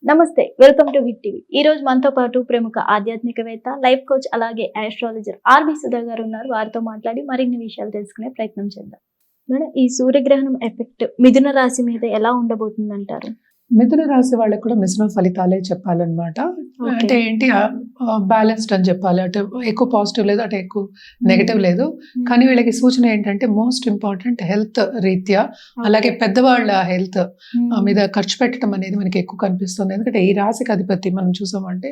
నమస్తే, welcome to hit TV. ఈ రోజు మనతో పాటు ప్రముఖ ఆధ్యాత్మికవేత్త, లైఫ్ కోచ్ అలాగే ఆస్ట్రాలజర్ ఆర్బి సుధా గారు ఉన్నారు. వారితో మాట్లాడి మరిన్ని విషయాలు తెలుసుకునే ప్రయత్నం చేద్దాం. మేడం, ఈ సూర్యగ్రహణం ఎఫెక్ట్ మిథున రాశి మీద ఎలా ఉండబోతుంది అంటారు? మిథున రాశి వాళ్ళకి కూడా మిశ్రమ ఫలితాలే చెప్పాలన్నమాట. అంటే ఏంటి, బ్యాలెన్స్డ్ అని చెప్పాలి. అటు ఎక్కువ పాజిటివ్ లేదు, అటు ఎక్కువ నెగటివ్ లేదు. కానీ వీళ్ళకి సూచన ఏంటంటే మోస్ట్ ఇంపార్టెంట్ హెల్త్ రీత్యా, అలాగే పెద్దవాళ్ళ హెల్త్ మీద ఖర్చు పెట్టడం అనేది మనకి ఎక్కువ కనిపిస్తుంది. ఎందుకంటే ఈ రాశికి అధిపతి మనం చూసామంటే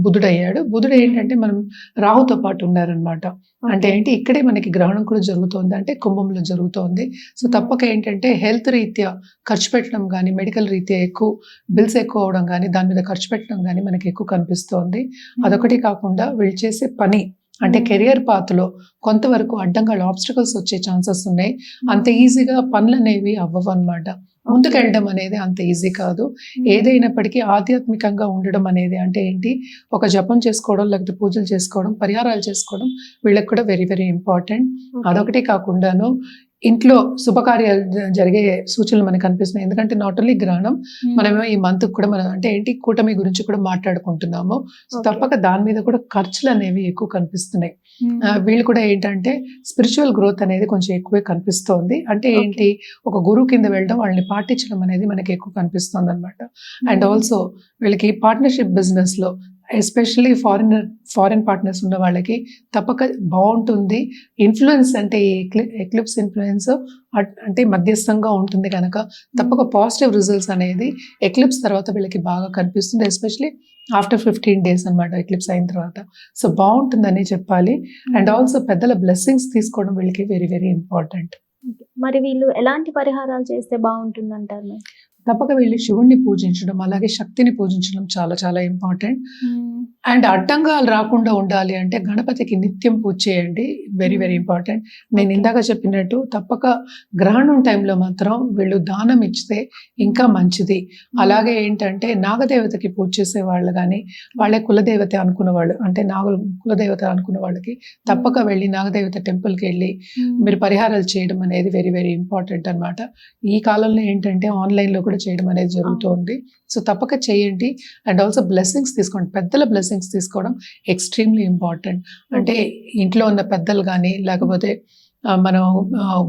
బుధుడు అయ్యాడు. బుధుడు ఏంటంటే మనం రాహుతో పాటు ఉన్నారనమాట. అంటే ఏంటి, ఇక్కడే మనకి గ్రహణం కూడా జరుగుతోంది, అంటే కుంభంలో జరుగుతోంది. సో తప్పక ఏంటంటే హెల్త్ రీత్యా ఖర్చు పెట్టడం కానీ, మెడికల్ రీత్యా ఎక్కువ బిల్స్ ఎక్కువ అవడం కానీ, దాని మీద ఖర్చు పెట్టడం కానీ మనకి ఎక్కువ కనిపిస్తోంది. అదొకటి కాకుండా వీళ్ళు చేసే పని అంటే కెరియర్ పాత్లో కొంతవరకు అడ్డంగా ఆబ్స్టికల్స్ వచ్చే ఛాన్సెస్ ఉన్నాయి. అంత ఈజీగా పనులు అనేవి అవ్వవు అనమాట. ముందుకెళ్ళడం అనేది అంత ఈజీ కాదు. ఏదైనప్పటికీ ఆధ్యాత్మికంగా ఉండడం అనేది అంటే ఏంటి, ఒక జపం చేసుకోవడం, లేకపోతే పూజలు చేసుకోవడం, పరిహారాలు చేసుకోవడం వీళ్ళకి కూడా వెరీ వెరీ ఇంపార్టెంట్. అదొకటి కాకుండాను ఇంట్లో శుభకార్యాలు జరిగే సూచనలు మనకు కనిపిస్తున్నాయి. ఎందుకంటే నాట్ ఓన్లీ గ్రహణం, మనమేమో ఈ మంత్ కూడా మనం అంటే ఏంటి కూటమి గురించి కూడా మాట్లాడుకుంటున్నాము. సో తప్పక దాని మీద కూడా ఖర్చులు అనేవి ఎక్కువ కనిపిస్తున్నాయి. వీళ్ళు కూడా ఏంటంటే స్పిరిచువల్ గ్రోత్ అనేది కొంచెం ఎక్కువే కనిపిస్తోంది. అంటే ఏంటి, ఒక గురువు కింద వెళ్ళడం, వాళ్ళని పాటించడం అనేది మనకి ఎక్కువ కనిపిస్తుంది అనమాట. అండ్ ఆల్సో వీళ్ళకి పార్ట్నర్షిప్ బిజినెస్ లో ఎస్పెషల్లీ ఫారిన్ పార్ట్నర్స్ ఉన్న వాళ్ళకి తప్పక బాగుంటుంది. ఇన్ఫ్లుయెన్స్ అంటే ఎక్లిప్స్ ఇన్ఫ్లుయెన్స్ అంటే మధ్యస్థంగా ఉంటుంది కనుక తప్పక పాజిటివ్ రిజల్ట్స్ అనేది ఎక్లిప్స్ తర్వాత వీళ్ళకి బాగా కనిపిస్తుంది. ఎస్పెషల్లీ ఆఫ్టర్ 15 days అనమాట ఎక్లిప్స్ అయిన తర్వాత. సో బాగుంటుందని చెప్పాలి. అండ్ ఆల్సో పెద్దల బ్లెస్సింగ్స్ తీసుకోవడం వీళ్ళకి వెరీ వెరీ ఇంపార్టెంట్. మరి వీళ్ళు ఎలాంటి పరిహారాలు చేస్తే బాగుంటుంది అంటారు? తప్పక వీళ్ళు శివుణ్ణి పూజించడం, అలాగే శక్తిని పూజించడం చాలా చాలా ఇంపార్టెంట్. అండ్ అడ్డంగాలు రాకుండా ఉండాలి అంటే గణపతికి నిత్యం పూజ చేయండి, వెరీ వెరీ ఇంపార్టెంట్. నేను ఇందాక చెప్పినట్టు తప్పక గ్రహణం టైంలో మాత్రం వీళ్ళు దానం ఇచ్చితే ఇంకా మంచిది. అలాగే ఏంటంటే నాగదేవతకి పూజ చేసే వాళ్ళు కానీ, వాళ్ళే కులదేవత అనుకున్న వాళ్ళు, అంటే కులదేవత అనుకున్న వాళ్ళకి తప్పక వెళ్ళి నాగదేవత టెంపుల్కి వెళ్ళి మీరు పరిహారాలు చేయడం అనేది వెరీ వెరీ ఇంపార్టెంట్ అనమాట. ఈ కాలంలో ఏంటంటే ఆన్లైన్లో కూడా చేయడం అనేది జరుగుతుంది. సో తప్పక చేయండి. అండ్ ఆల్సో బ్లెస్సింగ్స్ తీసుకోండి. పెద్దల బ్లెస్సింగ్స్ తీసుకోవడం ఎక్స్ట్రీమ్లీ ఇంపార్టెంట్. అంటే ఇంట్లో ఉన్న పెద్దలు కానీ, లేకపోతే మనం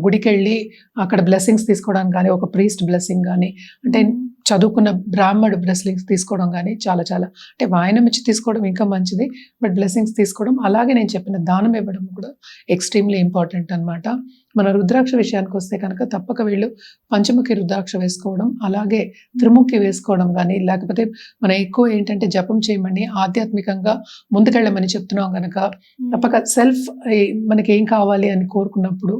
గుడికి వెళ్ళి అక్కడ బ్లెస్సింగ్స్ తీసుకోవడానికి కానీ, ఒక ప్రీస్ట్ బ్లెస్సింగ్ కానీ, అంటే చదువుకున్న బ్రాహ్మడు బ్లెస్సింగ్స్ తీసుకోవడం కానీ చాలా చాలా అంటే వాయనం ఇచ్చి తీసుకోవడం ఇంకా మంచిది. బట్ బ్లెస్సింగ్స్ తీసుకోవడం, అలాగే నేను చెప్పిన దానం ఇవ్వడం కూడా ఎక్స్ట్రీమ్లీ ఇంపార్టెంట్ అనమాట. మన రుద్రాక్ష విషయానికి వస్తే కనుక తప్పక వీళ్ళు పంచముఖి రుద్రాక్ష వేసుకోవడం, అలాగే త్రిముఖి వేసుకోవడం కానీ, లేకపోతే మనం ఎక్కువ ఏంటంటే జపం చేయమని ఆధ్యాత్మికంగా ముందుకెళ్ళమని చెప్తున్నాం కనుక తప్పక సెల్ఫ్ మనకి ఏం కావాలి అని కోరుకున్నప్పుడు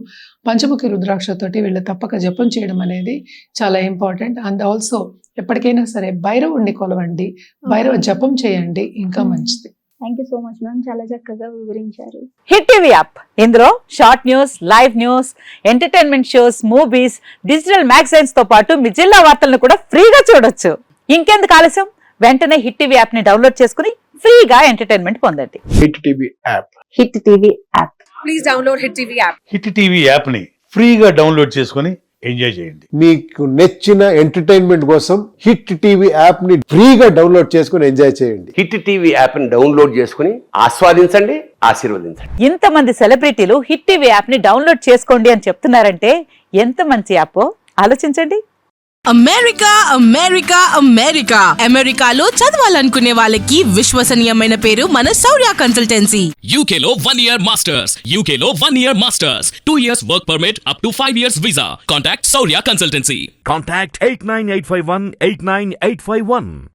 పంచముఖి రుద్రాక్షతోటి వీళ్ళు తప్పక జపం చేయడం అనేది చాలా ఇంపార్టెంట్. అండ్ ఆల్సో ఎప్పటికైనా సరే భైరవుడిని కొలవండి, భైరవ జపం చేయండి, ఇంకా మంచిది. Thank you so much ma'am, చాలా చక్కగా వివరించారు. హిట్ టీవీ యాప్, ఇందులో short news, live news, entertainment shows, movies, digital magazines తో పాటు మీ జిల్లా వార్తలను కూడా ఫ్రీగా చూడొచ్చు. ఇంకెందుకు ఆలస్యం, వెంటనే హిట్ టీవీ యాప్ ని డౌన్లోడ్ చేసుకుని ఫ్రీగా ఎంటర్టైన్మెంట్ పొందండి. Hit TV app, hit TV app, please download hit TV app. Hit TV app ని ఫ్రీగా డౌన్లోడ్ చేసుకుని ఎంజాయ్ చేయండి. మీకు నచ్చిన ఎంటర్టైన్మెంట్ కోసం హిట్ టీవీ యాప్ ని ఫ్రీగా డౌన్లోడ్ చేసుకుని ఎంజాయ్ చేయండి. హిట్ టీవీ యాప్ ని డౌన్లోడ్ చేసుకుని ఆస్వాదించండి, ఆశీర్వదించండి. ఇంతమంది సెలబ్రిటీలు హిట్ టీవీ యాప్ ని డౌన్లోడ్ చేసుకోండి అని చెప్తున్నారంటే ఎంత మంచి యాప్ ఆలోచించండి. అమెరికా అమెరికా అమెరికా అమెరికాలో చదవాలనుకునే వాళ్ళకి విశ్వసనీయమైన పేరు మన శౌర్య కన్సల్టెన్సీ. UK లో 1 year masters, UK లో 1 year masters, 2 years work permit up to 5 years visa. Contact Saurya Consultancy. Contact 89851 89851.